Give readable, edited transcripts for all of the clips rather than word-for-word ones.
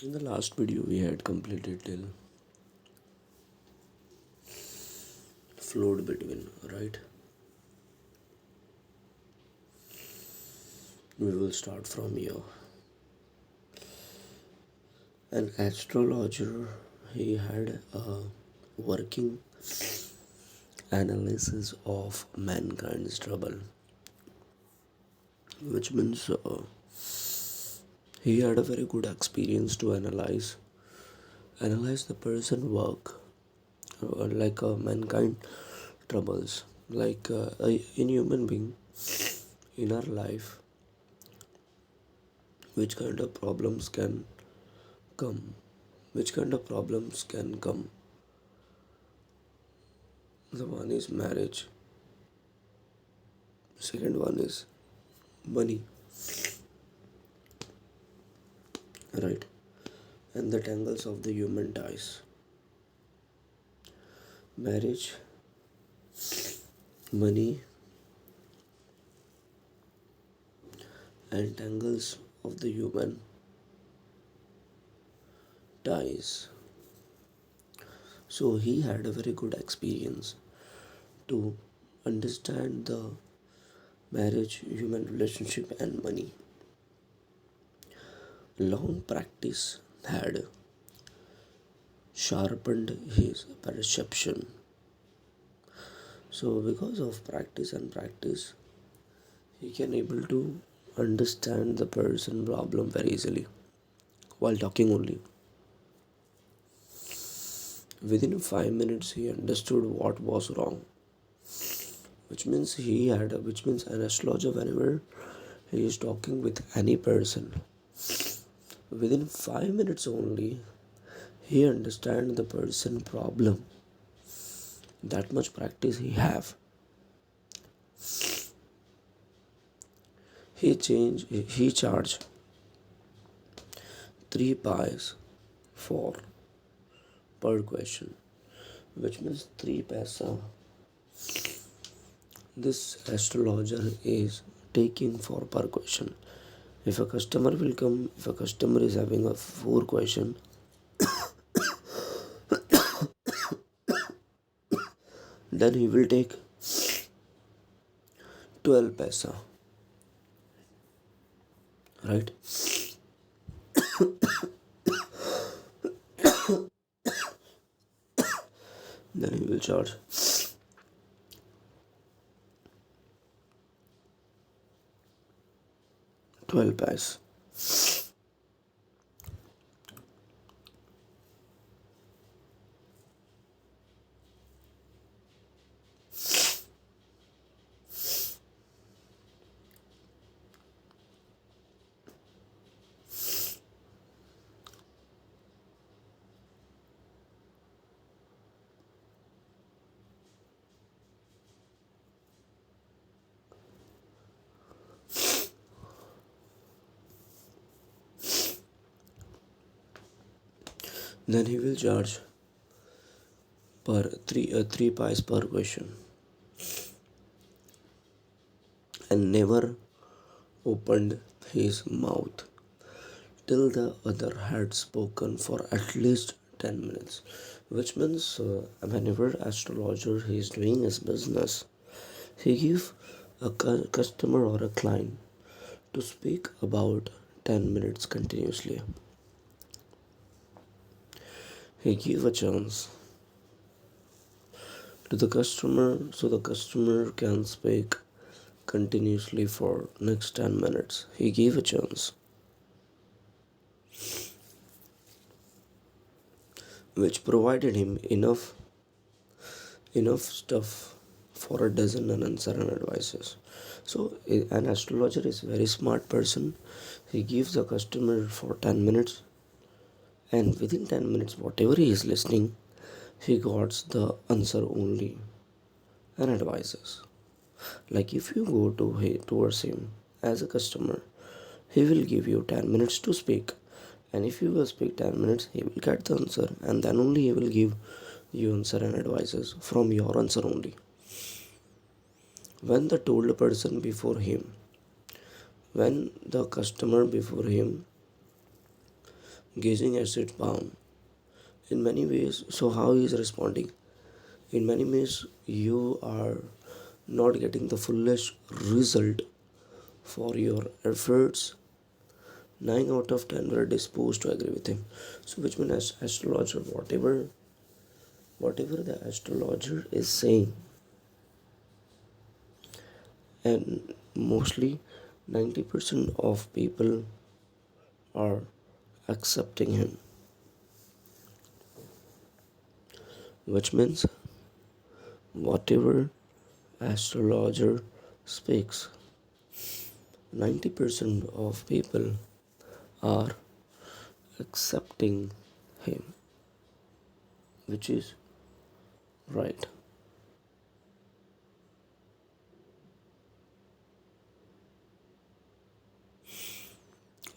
In the last video, we had completed till flowed between, right? We will start from here. An astrologer, he had a working analysis of mankind's trouble, which means he had a very good experience to analyze the person work, like mankind troubles, like in human being in our life, which kind of problems can come, which kind of problems can come. The one is marriage, second one is money, right? And the tangles of the human ties, marriage, money, and tangles of the human ties. So he had a very good experience to understand the marriage, human relationship, and money. Long practice had sharpened his perception. So because of practice and practice, he can able to understand the person problem very easily while talking only. Within 5 minutes, he understood what was wrong, which means an astrologer, whenever he is talking with any person, within 5 minutes only, he understand the person problem. That much practice he have. He charged 3 pies for per question, which means 3 paisa. This astrologer is taking for per question. If a customer will come, if a customer is having a 4 question, then he will take 12 paisa, right? Then he will charge 12 paisa. Then he will charge per three pies per question, and never opened his mouth till the other had spoken for at least 10 minutes. Which means whenever astrologer he is doing his business, he give a customer or a client to speak about 10 minutes continuously. He give a chance to the customer so the customer can speak continuously for next 10 minutes. He gave a chance, which provided him enough stuff for a dozen unanswered advices. So an astrologer is a very smart person. He gives the customer for 10 minutes, and within 10 minutes whatever he is listening, he got the answer only and advices. Like if you go towards him as a customer, he will give you 10 minutes to speak, and if you will speak 10 minutes, he will get the answer, and then only he will give you answer and advices from your answer only. When the told person before him, when the customer before him gazing at its palm. In many ways, so how he is responding? In many ways, you are not getting the fullest result for your efforts. 9 out of 10 were disposed to agree with him. So, which means, as astrologer, whatever the astrologer is saying, and mostly 90% of people are accepting him, which means whatever astrologer speaks, 90% of people are accepting him, which is right.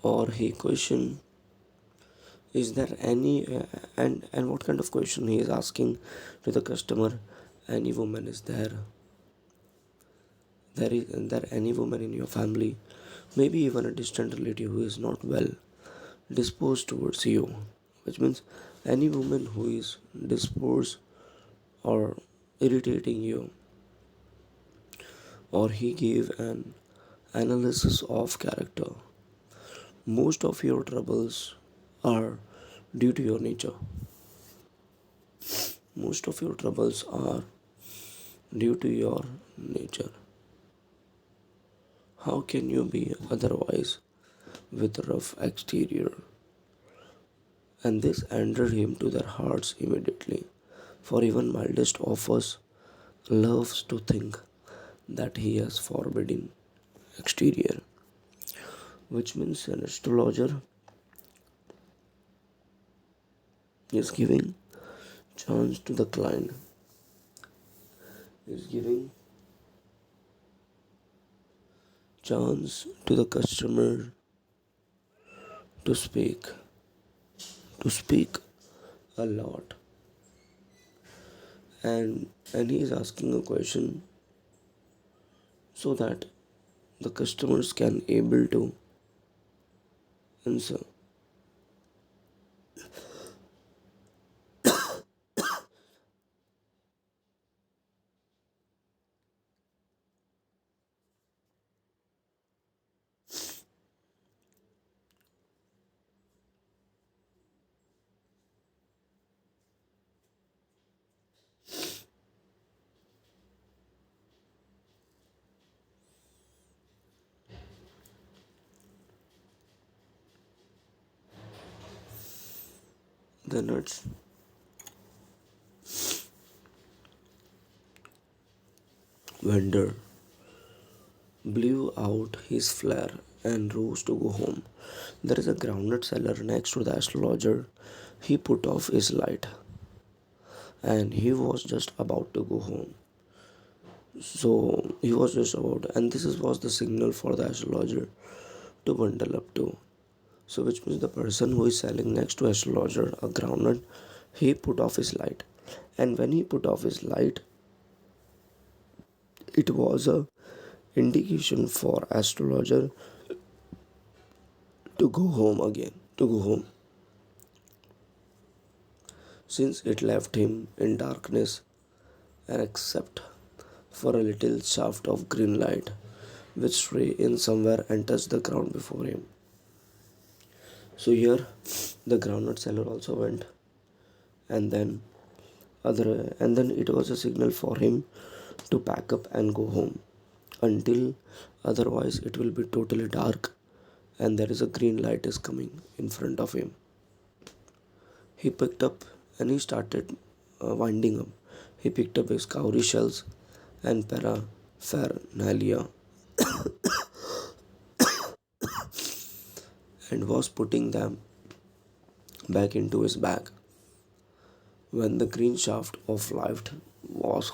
Or he question, is there any and what kind of question he is asking to the customer? Any woman is there any woman in your family, maybe even a distant relative who is not well disposed towards you, which means any woman who is disposed or irritating you. Or he gave an analysis of character. Most of your troubles are due to your nature. Most of your troubles are due to your nature. How can you be otherwise with rough exterior? And this entered him to their hearts immediately. For even mildest of us loves to think that he has forbidden exterior, which means an astrologer is giving chance to the client, is giving chance to the customer to speak, to speak a lot, and he is asking a question so that the customers can able to answer. The nuts vendor blew out his flare and rose to go home. There is a groundnut seller next to the astrologer. He put off his light and he was just about to go home. So he was just about, and was the signal for the astrologer to bundle up too. So which means the person who is selling next to astrologer a groundnut, he put off his light, and when he put off his light, it was a indication for astrologer to go home again, to go home, since it left him in darkness and except for a little shaft of green light which stray in somewhere and touched the ground before him. So here the groundnut seller also went, and then it was a signal for him to pack up and go home, until otherwise it will be totally dark and there is a green light is coming in front of him. He picked up and he started winding up. He picked up his cowrie shells and paraphernalia and was putting them back into his bag when the green shaft of light was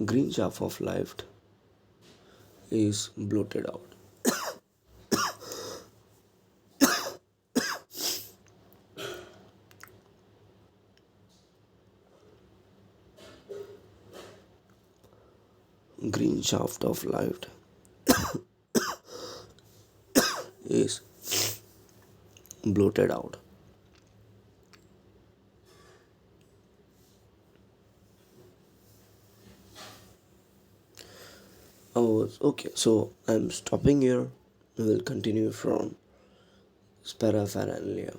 green shaft of light is blotted out. green shaft of light is bloated out. Oh, okay. So I'm stopping here. We will continue from Spera Paralia.